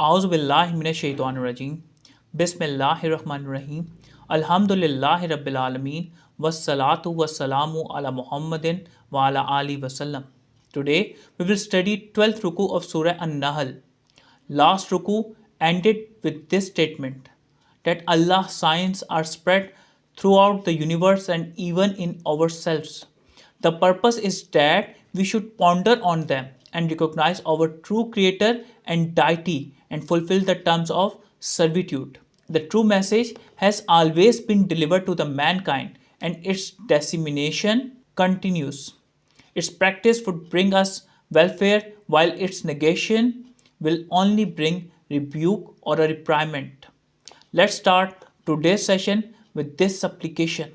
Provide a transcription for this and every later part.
A'udhu billahi minash shaitanir rajim. Bismillahir rahmanir rahim. Alhamdulillahi rabbil alameen. Wassalatu wassalamu ala Muhammadin wa ala alihi wasallam. Today we will study 12th Ruku of Surah An Nahl. Last Ruku ended with this statement that Allah's signs are spread throughout the universe and even in ourselves. The purpose is that we should ponder on them and recognize our true creator and deity and fulfill the terms of servitude. The true message has always been delivered to the mankind and its dissemination continues. Its practice would bring us welfare while its negation will only bring rebuke or a reprimand. Let's start today's session with this supplication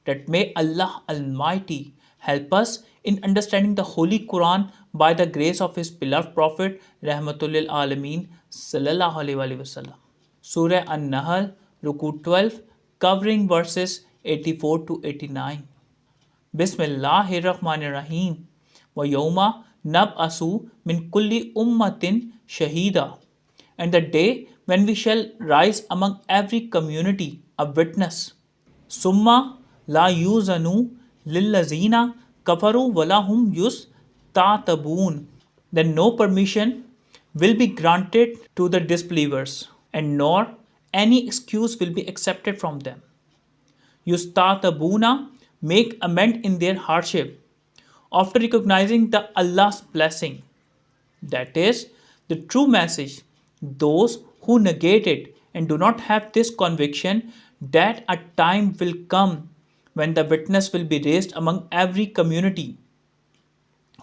that may Allah Almighty help us in understanding the Holy Quran by the grace of His beloved Prophet Rahmatul Alameen Sallallahu Alaihi Wasallam. Surah An Nahl, Ruku 12, covering verses 84 to 89. Bismillahir Rahmanir Rahim. Wa yawma nab'asu min kulli ummatin shahida. And the day when we shall rise among every community a witness. Summa la yuzanu lillazina kafaru walahum yustatabun. Then no permission will be granted to the disbelievers, and nor any excuse will be accepted from them. Yustatabuna, make amend in their hardship after recognizing the Allah's blessing. That is the true message. Those who negate it and do not have this conviction that a time will come when the witness will be raised among every community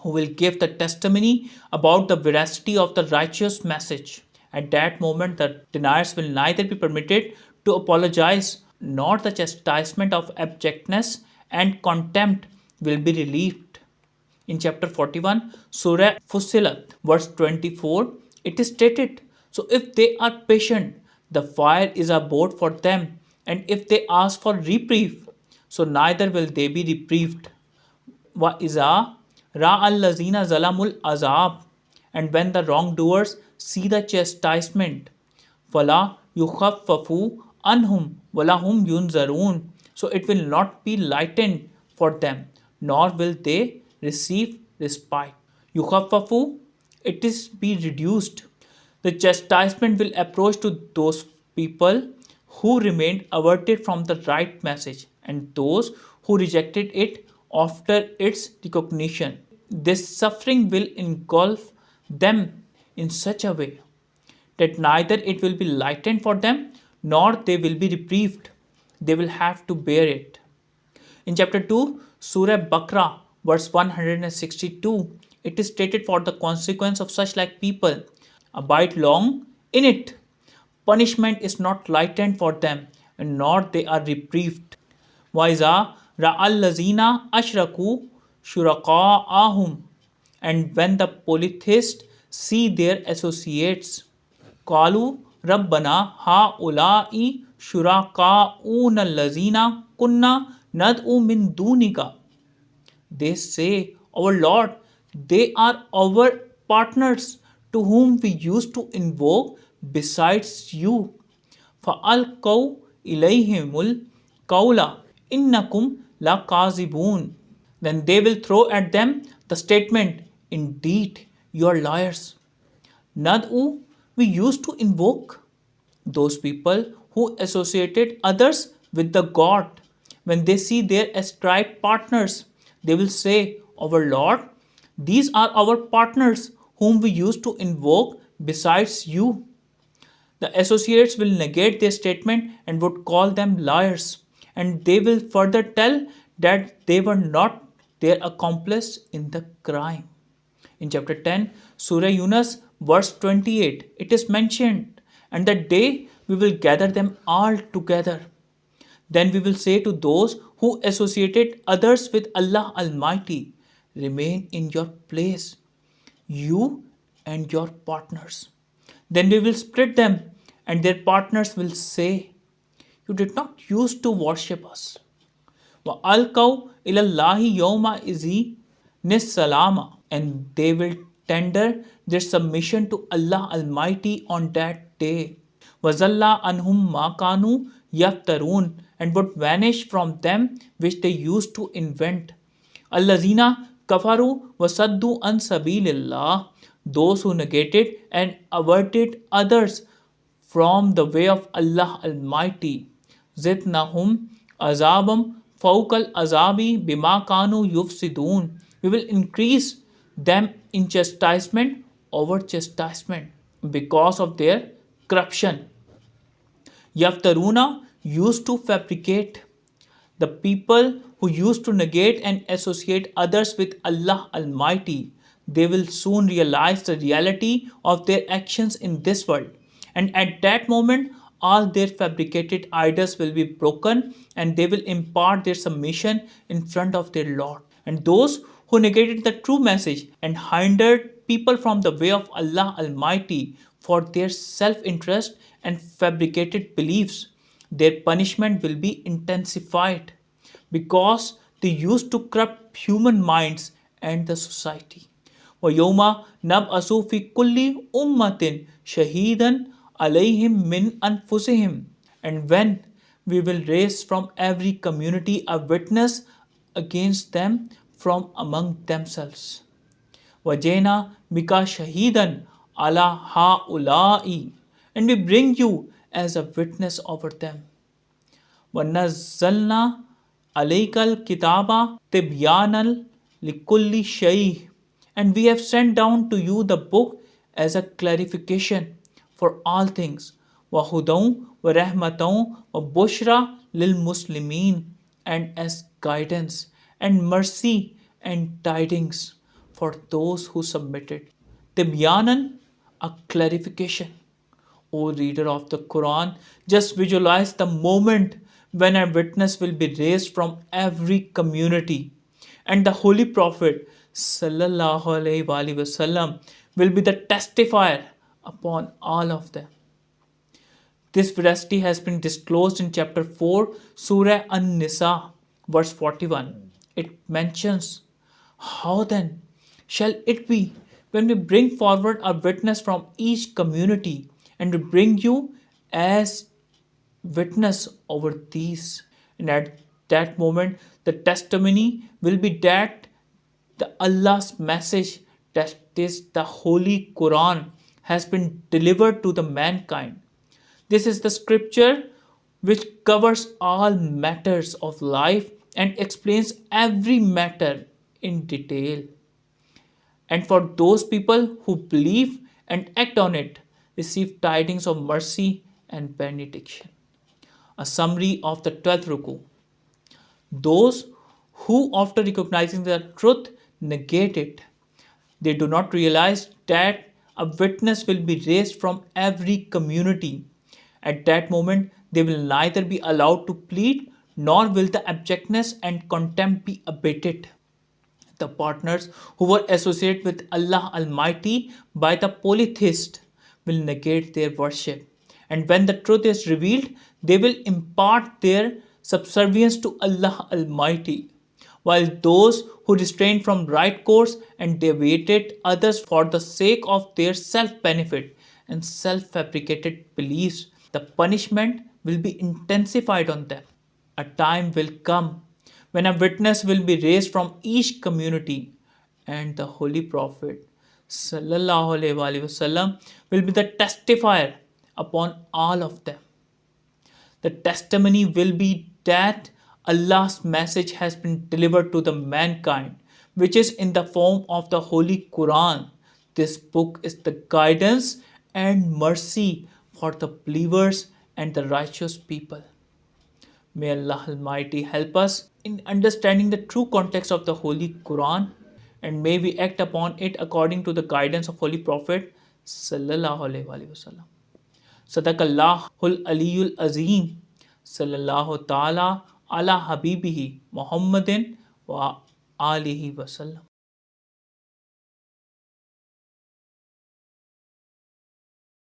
who will give the testimony about the veracity of the righteous message. At that moment, the deniers will neither be permitted to apologize nor the chastisement of abjectness and contempt will be relieved. In chapter 41, Surah Fussilat, verse 24, it is stated, so if they are patient, the fire is abode for them, and if they ask for reprieve, so neither will they be reprieved. Wa iza ra'al lazina zalamul azab, and when the wrongdoers see the chastisement, fala yukhaffafu anhum walahum yunzarun, so it will not be lightened for them, nor will they receive respite. Yukhaffafu, it is be reduced. The chastisement will approach to those people who remained averted from the right message and those who rejected it after its recognition. This suffering will engulf them in such a way that neither it will be lightened for them nor they will be reprieved. They will have to bear it. In chapter 2, Surah Baqarah, verse 162, it is stated for the consequence of such like people abide long in it. Punishment is not lightened for them, and nor they are reprieved. Waiza ra'al lazina ashraku shuraka'ahum, and when the polytheists see their associates, qalu rabbana ha'ula'i shuraka'una lazina kunna nad'u min dunika. They say, our Lord, they are our partners to whom we used to invoke besides you. فَأَلْقَوْا إِلَيْهِمُ الْقَوْلَ إِنَّكُمْ لَكَاذِبُونَ. Then they will throw at them the statement, indeed, you are liars. Nad'u, we used to invoke those people who associated others with the God. When they see their ascribed partners, they will say, our Lord, these are our partners whom we used to invoke besides you. The associates will negate their statement and would call them liars, and they will further tell that they were not their accomplice in the crime. In chapter 10, Surah Yunus, verse 28, it is mentioned, and that day we will gather them all together. Then we will say to those who associated others with Allah Almighty, remain in your place, you and your partners. Then we will split them, and their partners will say, you did not use to worship us. وَأَلْقَوْا إِلَى اللَّهِ يَوْمَ إِذٍ نِسْسَلَامًا, and they will tender their submission to Allah Almighty on that day. وَزَلَّ عَنْهُمْ مَا كَانُوا يَفْتَرُونَ, and would vanish from them which they used to invent. الَّذِينَ كَفَرُوا وَصَدُّوا عَنْ سَبِيلِ اللَّهِ, those who negated and averted others from the way of Allah Almighty. زِدْنَهُمْ عَذَابًا فَوْقَ الْعَذَابِ بِمَا كَانُوا يُفْسِدُونَ, we will increase them in chastisement over chastisement because of their corruption. Yaftaruna, used to fabricate. The people who used to negate and associate others with Allah Almighty, they will soon realize the reality of their actions in this world. And at that moment, all their fabricated idols will be broken and they will impart their submission in front of their Lord. And those who negated the true message and hindered people from the way of Allah Almighty for their self-interest and fabricated beliefs, their punishment will be intensified because they used to corrupt human minds and the society. وَيَوْمَ نَبْعَثُ فِي كُلِّ أُمَّةٍ شَهِيدًا عَلَيْهِمْ مِنْ أَنفُسِهِمْ, and when we will raise from every community a witness against them from among themselves. وَجَيْنَا بِكَ شَهِيدًا عَلَى هَؤُلَاءِ, and we bring you as a witness over them. وَنَزَّلْنَا عَلَيْكَ الْكِتَابَ تِبْيَانًا لِكُلِّ شَيْءٍ, and we have sent down to you the book as a clarification for all things. وَهُدًى وَرَحْمَةً وَبُشْرَى لِلْمُسْلِمِينَ, and as guidance and mercy and tidings for those who submitted. Tibyanan, a clarification. O reader of the Quran, just visualize the moment when a witness will be raised from every community and the Holy Prophet sallallahu alaihi wasallam will be the testifier upon all of them. This veracity has been disclosed in chapter 4, Surah An Nahl, verse 41. It mentions, how then shall it be when we bring forward a witness from each community and we bring you as witness over these? And at that moment, the testimony will be that the Allah's message, that is the Holy Quran, has been delivered to the mankind. This is the scripture which covers all matters of life and explains every matter in detail. And for those people who believe and act on it, receive tidings of mercy and benediction. A summary of the 12th Ruku. Those who, after recognizing the truth, negate it, they do not realize that a witness will be raised from every community. At that moment, they will neither be allowed to plead nor will the abjectness and contempt be abated. The partners who were associated with Allah Almighty by the polytheists will negate their worship. And when the truth is revealed, they will impart their subservience to Allah Almighty. While those who restrained from right course and deviated others for the sake of their self-benefit and self-fabricated beliefs, the punishment will be intensified on them. A time will come when a witness will be raised from each community and the Holy Prophet sallallahu alaihi wasallam will be the testifier upon all of them. The testimony will be that Allah's message has been delivered to the mankind, which is in the form of the Holy Quran. This book is the guidance and mercy for the believers and the righteous people. May Allah Almighty help us in understanding the true context of the Holy Quran, and may we act upon it according to the guidance of Holy Prophet sallallahu alaihi wasallam. Sadaqallahul Aliyul Azim, sallallahu ta'ala ala habibihi Muhammadin wa alihi wasallam.